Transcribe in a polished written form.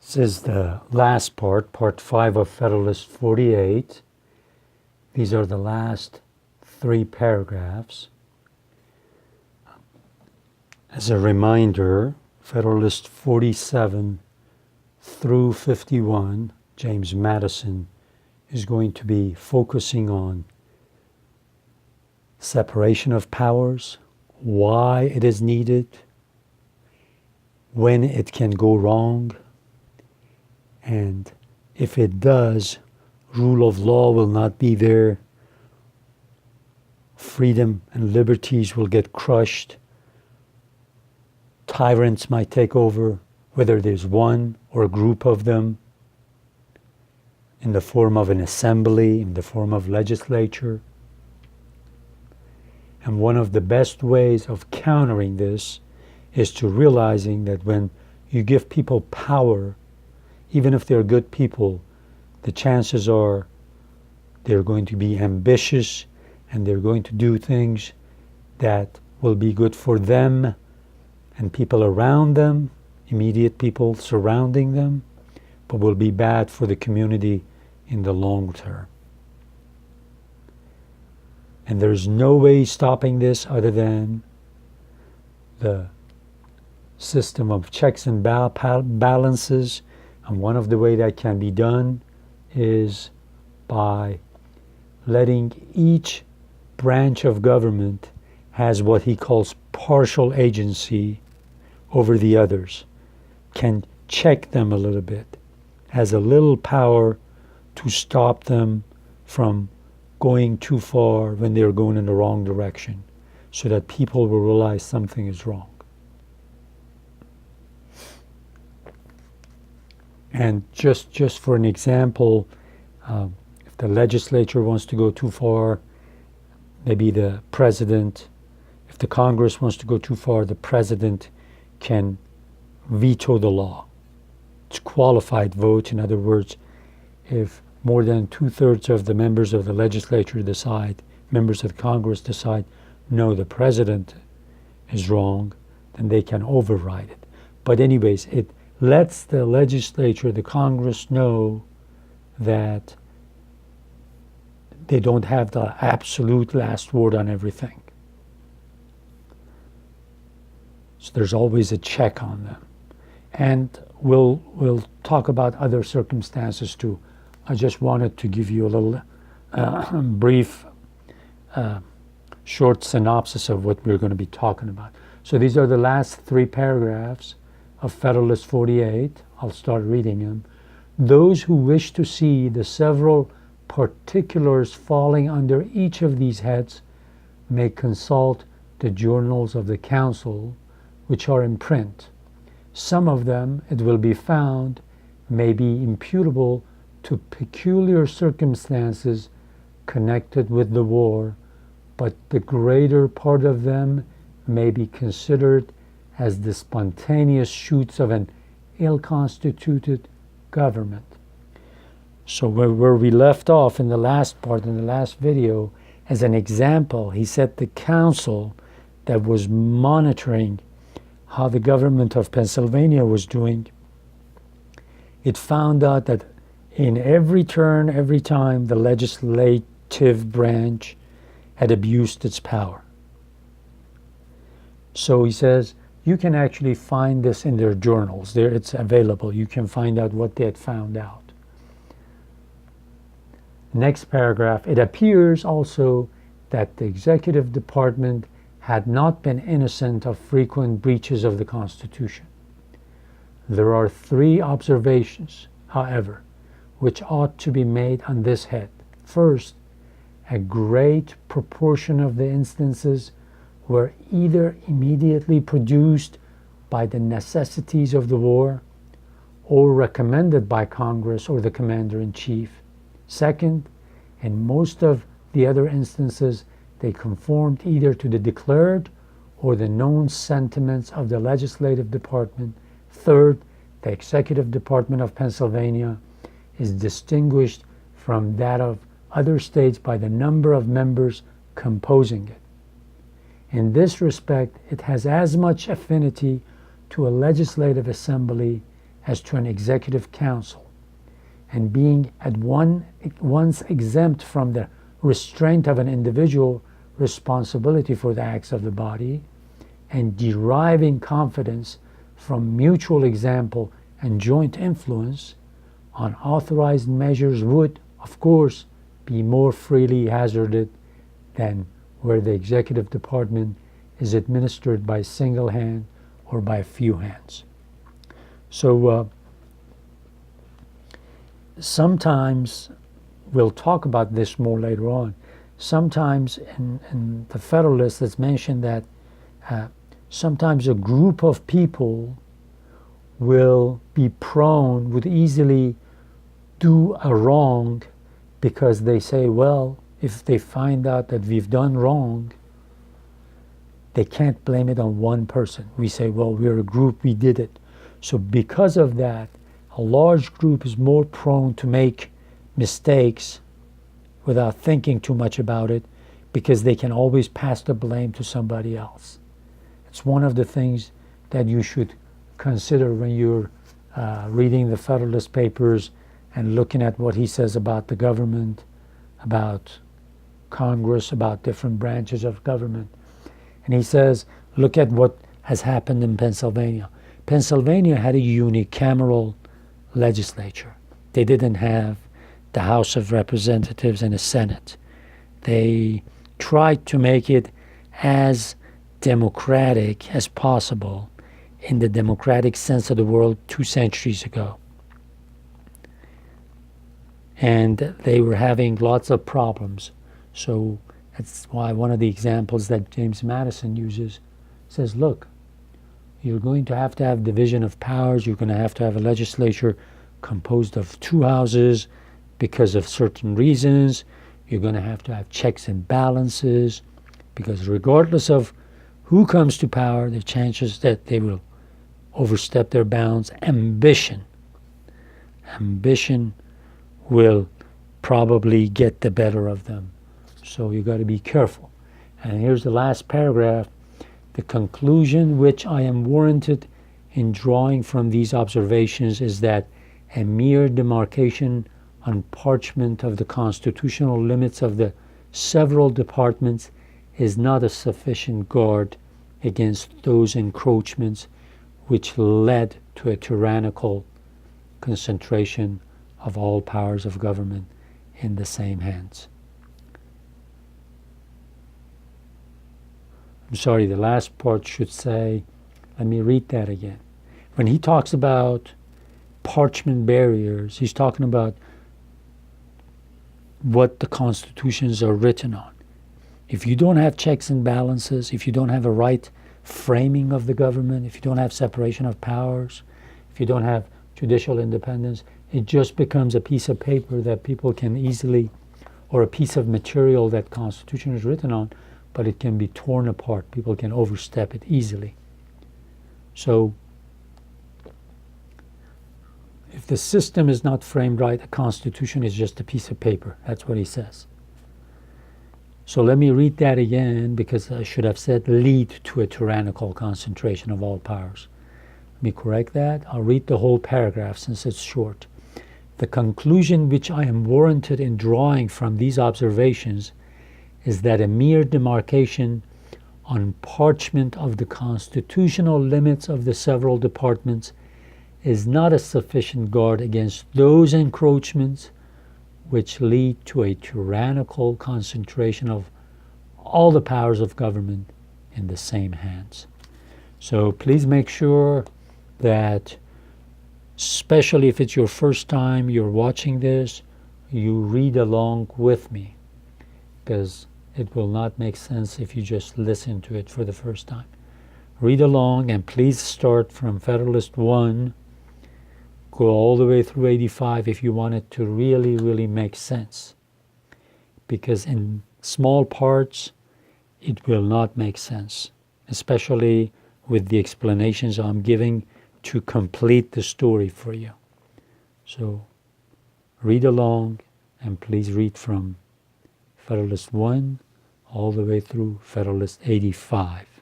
This is the last part, part 5 of Federalist 48. These are the last 3 paragraphs. As a reminder, Federalist 47 through 51, James Madison is going to be focusing on separation of powers, why it is needed, when it can go wrong, and if it does, rule of law will not be there, freedom and liberties will get crushed, tyrants might take over, whether there's one or a group of them, in the form of an assembly, in the form of legislature. And one of the best ways of countering this is to realizing that when you give people power, even if they're good people, the chances are they're going to be ambitious and they're going to do things that will be good for them and people around them, immediate people surrounding them, but will be bad for the community in the long term. And there's no way stopping this other than the system of checks and balances. And one of the ways that can be done is by letting each branch of government has what he calls partial agency over the others, can check them a little bit, has a little power to stop them from going too far when they're going in the wrong direction, so that people will realize something is wrong. And just for an example, if the legislature wants to go too far, maybe the president, if the Congress wants to go too far, the president can veto the law. It's qualified vote. In other words, if more than 2/3 of the members of the legislature decide, members of Congress decide, no, the president is wrong, then they can override it. But anyways, it lets the legislature, the Congress, know that they don't have the absolute last word on everything. So there's always a check on them. And we'll talk about other circumstances too. I just wanted to give you a little brief, short synopsis of what we're going to be talking about. So these are the last 3 paragraphs of Federalist 48. I'll start reading them. Those who wish to see the several particulars falling under each of these heads may consult the journals of the Council, which are in print. Some of them, it will be found, may be imputable to peculiar circumstances connected with the war, but the greater part of them may be considered as the spontaneous shoots of an ill-constituted government. So where we left off in the last part, in the last video, as an example, he said the council that was monitoring how the government of Pennsylvania was doing, it found out that in every turn, every time, the legislative branch had abused its power. So he says, you can actually find this in their journals. There, it's available. You can find out what they had found out. Next paragraph, it appears also that the executive department had not been innocent of frequent breaches of the Constitution. There are 3 observations, however, which ought to be made on this head. First, a great proportion of the instances were either immediately produced by the necessities of the war or recommended by Congress or the commander-in-chief. Second, in most of the other instances, they conformed either to the declared or the known sentiments of the legislative department. Third, the executive department of Pennsylvania is distinguished from that of other states by the number of members composing it. In this respect, it has as much affinity to a legislative assembly as to an executive council, and being at once exempt from the restraint of an individual responsibility for the acts of the body, and deriving confidence from mutual example and joint influence, unauthorized measures would, of course, be more freely hazarded than where the executive department is administered by a single hand or by a few hands. So sometimes, we'll talk about this more later on, sometimes in the Federalist it's mentioned that sometimes a group of people would easily do a wrong because they say, well, if they find out that we've done wrong, they can't blame it on one person. We say, well, we're a group, we did it. So because of that, a large group is more prone to make mistakes without thinking too much about it, because they can always pass the blame to somebody else. It's one of the things that you should consider when you're reading the Federalist Papers and looking at what he says about the government, about Congress, about different branches of government. And he says, look at what has happened in Pennsylvania. Pennsylvania had a unicameral legislature. They didn't have the House of Representatives and a Senate. They tried to make it as democratic as possible in the democratic sense of the word 2 centuries ago. And they were having lots of problems. So that's why one of the examples that James Madison uses says, look, you're going to have division of powers. You're going to have a legislature composed of 2 houses because of certain reasons. You're going to have checks and balances, because regardless of who comes to power, the chances that they will overstep their bounds. Ambition will probably get the better of them. So you got to be careful. And here's the last paragraph. The conclusion which I am warranted in drawing from these observations is that a mere demarcation on parchment of the constitutional limits of the several departments is not a sufficient guard against those encroachments which led to a tyrannical concentration of all powers of government in the same hands. I'm sorry, the last part should say, let me read that again. When he talks about parchment barriers, he's talking about what the constitutions are written on. If you don't have checks and balances, if you don't have a right framing of the government, if you don't have separation of powers, if you don't have judicial independence, it just becomes a piece of paper that people can easily, or a piece of material that Constitution is written on, but it can be torn apart. People can overstep it easily. So if the system is not framed right, a Constitution is just a piece of paper. That's what he says. So let me read that again, because I should have said lead to a tyrannical concentration of all powers. Let me correct that. I'll read the whole paragraph since it's short. The conclusion which I am warranted in drawing from these observations is that a mere demarcation on parchment of the constitutional limits of the several departments is not a sufficient guard against those encroachments which lead to a tyrannical concentration of all the powers of government in the same hands. So please make sure that, especially if it's your first time you're watching this, you read along with me, because it will not make sense if you just listen to it for the first time. Read along, and please start from Federalist 1, go all the way through 85 if you want it to really, really make sense. Because in small parts, it will not make sense, especially with the explanations I'm giving to complete the story for you. So read along, and please read from Federalist 1 all the way through Federalist 85.